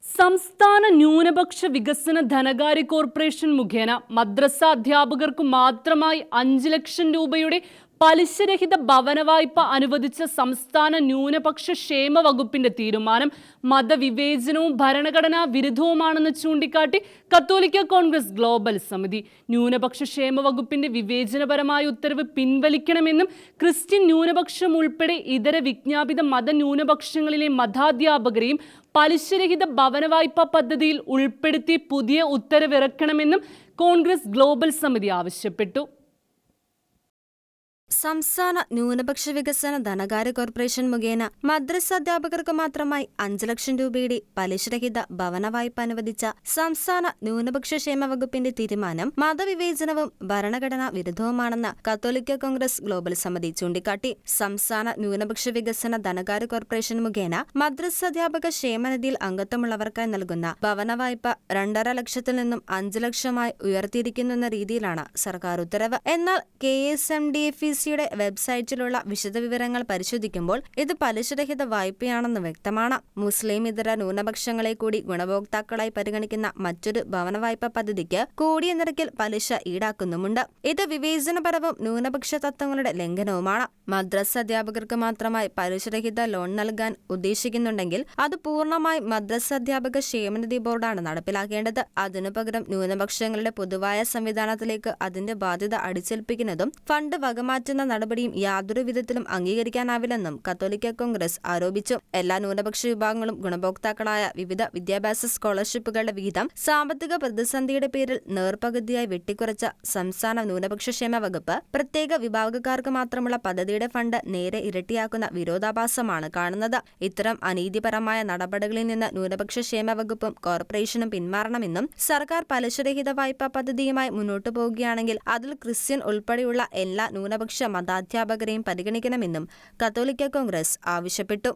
സംസ്ഥാന ന്യൂനപക്ഷ വികസന ധനകാര്യ കോർപ്പറേഷൻ മുഖേന മദ്രസ അധ്യാപകർക്ക് മാത്രമായി 5 ലക്ഷം രൂപയുടെ പലിശരഹിത ഭവന വായ്പ അനുവദിച്ച സംസ്ഥാന ന്യൂനപക്ഷ ക്ഷേമ വകുപ്പിന്റെ തീരുമാനം മതവിവേചനവും ഭരണഘടനാ വിരുദ്ധവുമാണെന്ന് ചൂണ്ടിക്കാട്ടി കത്തോലിക്ക കോൺഗ്രസ് ഗ്ലോബൽ സമിതി. ന്യൂനപക്ഷ ക്ഷേമ വകുപ്പിന്റെ വിവേചനപരമായ ഉത്തരവ് പിൻവലിക്കണമെന്നും ക്രിസ്ത്യൻ ന്യൂനപക്ഷം ഉൾപ്പെടെ ഇതര വിജ്ഞാപിത മതന്യൂനപക്ഷങ്ങളിലെ മതാധ്യാപകരെയും പലിശരഹിത ഭവന വായ്പാ പദ്ധതിയിൽ ഉൾപ്പെടുത്തി പുതിയ ഉത്തരവിറക്കണമെന്നും കോൺഗ്രസ് ഗ്ലോബൽ സമിതി ആവശ്യപ്പെട്ടു. സംസ്ഥാന ന്യൂനപക്ഷ വികസന ധനകാര്യ കോർപ്പറേഷൻ മുഖേന മദ്രസ അധ്യാപകർക്ക് മാത്രമായി 5 ലക്ഷം രൂപയുടെ പലിശരഹിത ഭവന വായ്പ അനുവദിച്ച സംസ്ഥാന ന്യൂനപക്ഷ ക്ഷേമ വകുപ്പിന്റെ തീരുമാനം മതവിവേചനവും ഭരണഘടനാ വിരുദ്ധവുമാണെന്ന് കത്തോലിക്ക കോൺഗ്രസ് ഗ്ലോബൽ സമിതി ചൂണ്ടിക്കാട്ടി. സംസ്ഥാന ന്യൂനപക്ഷ വികസന ധനകാര്യ കോർപ്പറേഷൻ മുഖേന മദ്രസ അധ്യാപക ക്ഷേമനിധിയിൽ അംഗത്വമുള്ളവർക്കായി നൽകുന്ന ഭവന വായ്പ 2.5 ലക്ഷത്തിൽ നിന്നും 5 ലക്ഷമായി ഉയർത്തിയിരിക്കുന്നെന്ന രീതിയിലാണ് സർക്കാർ ഉത്തരവ്. എന്നാൽ KSMDFEC വെബ്സൈറ്റിലുള്ള വിശദവിവരങ്ങൾ പരിശോധിക്കുമ്പോൾ ഇത് പലിശരഹിത വായ്പയാണെന്ന് വ്യക്തമാണ്. മുസ്ലിം ഇതര ന്യൂനപക്ഷങ്ങളെ കൂടി ഗുണഭോക്താക്കളായി പരിഗണിക്കുന്ന മറ്റൊരു ഭവന വായ്പ പദ്ധതിക്ക് കൂടിയ നിരക്കിൽ പലിശ ഈടാക്കുന്നുമുണ്ട്. ഇത് വിവേചനപരവും ന്യൂനപക്ഷ തത്വങ്ങളുടെ ലംഘനവുമാണ്. മദ്രസ അധ്യാപകർക്ക് മാത്രമായി പലിശരഹിത ലോൺ നൽകാൻ ഉദ്ദേശിക്കുന്നുണ്ടെങ്കിൽ അത് പൂർണ്ണമായി മദ്രസ അധ്യാപക ക്ഷേമനിധി ബോർഡാണ് നടപ്പിലാക്കേണ്ടത്. അതിനു പകരം ന്യൂനപക്ഷങ്ങളുടെ പൊതുവായ സംവിധാനത്തിലേക്ക് അതിന്റെ ബാധ്യത അടിച്ചേൽപ്പിക്കുന്നതും ഫണ്ട് വകമാറ്റുന്ന നടപടിയും യാതൊരു വിധത്തിലും അംഗീകരിക്കാനാവില്ലെന്നും കത്തോലിക്ക കോൺഗ്രസ് ആരോപിച്ചു. എല്ലാ ന്യൂനപക്ഷ വിഭാഗങ്ങളും ഗുണഭോക്താക്കളായ വിവിധ വിദ്യാഭ്യാസ സ്കോളർഷിപ്പുകളുടെ വിഹിതം സാമ്പത്തിക പ്രതിസന്ധിയുടെ പേരിൽ നേർപകുതിയായി വെട്ടിക്കുറച്ച സംസ്ഥാന ന്യൂനപക്ഷ ക്ഷേമ വകുപ്പ് പ്രത്യേക വിഭാഗക്കാർക്ക് മാത്രമുള്ള പദ്ധതിയുടെ ഫണ്ട് നേരെ ഇരട്ടിയാക്കുന്ന വിരോധാഭാസമാണ് കാണുന്നത്. ഇത്തരം അനീതിപരമായ നടപടികളിൽ നിന്ന് ന്യൂനപക്ഷ ക്ഷേമ വകുപ്പും കോർപ്പറേഷനും പിന്മാറണമെന്നും സർക്കാർ പലിശരഹിത വായ്പാ പദ്ധതിയുമായി മുന്നോട്ടു പോകുകയാണെങ്കിൽ അതിൽ ക്രിസ്ത്യൻ ഉൾപ്പെടെയുള്ള എല്ലാ ന്യൂനപക്ഷ മതാധ്യാപകരെയും പരിഗണിക്കണമെന്നും കത്തോലിക്ക കോൺഗ്രസ് ആവശ്യപ്പെട്ടു.